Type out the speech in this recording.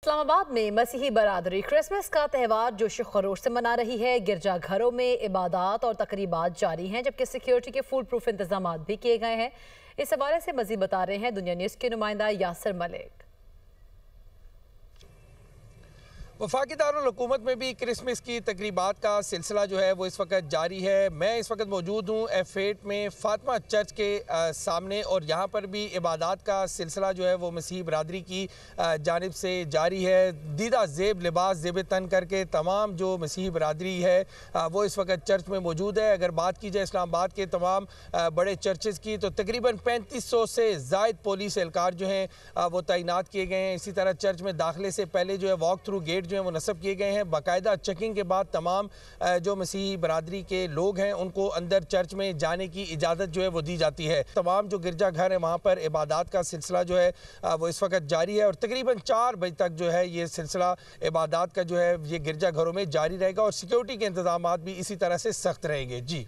इस्लामाबाद में मसीही बरादरी क्रिसमस का त्यौहार जोश खरोश से मना रही है। गिरजाघरों में इबादत और तकरीबात जारी हैं, जबकि सिक्योरिटी के फुल प्रूफ इंतजाम भी किए गए हैं। इस हवाले से मजीद बता रहे हैं दुनिया न्यूज़ के नुमाइंदा यासिर मलिक। वफाकी दारुल हुकूमत में भी क्रिसमस की तकरीबात का सिलसिला जो है वो इस वक्त जारी है। मैं इस वक्त मौजूद हूँ F8 में फातिमा चर्च के सामने, और यहाँ पर भी इबादत का सिलसिला जो है वो मसीही बरादरी की जानिब से जारी है। दीदा ज़ेब लिबास ज़ेब तन करके तमाम जो मसीही बरादरी है वो इस वक्त चर्च में मौजूद है। अगर बात की जाए इस्लामाबाद के तमाम बड़े चर्चेज़ की, तो तकरीबन 3500 से ज़ायद पुलिस एहलकार जो हैं वो तैनात किए गए हैं। इसी तरह चर्च में दाखिले से पहले जो है वॉक थ्रू गेट जो है वो नस्ब किए गए हैं। बाकायदा चेकिंग के बाद तमाम जो मसीही बरादरी के लोग हैं उनको अंदर चर्च में जाने की इजाज़त जो है वो दी जाती है। तमाम जो गिरजा घर है वहाँ पर इबादत का सिलसिला जो है वो इस वक्त जारी है, और तकरीबन 4 बजे तक जो है ये सिलसिला इबादत का जो है ये गिरजा घरों में जारी रहेगा, और सिक्योरिटी के इंतजाम भी इसी तरह से सख्त रहेंगे। जी।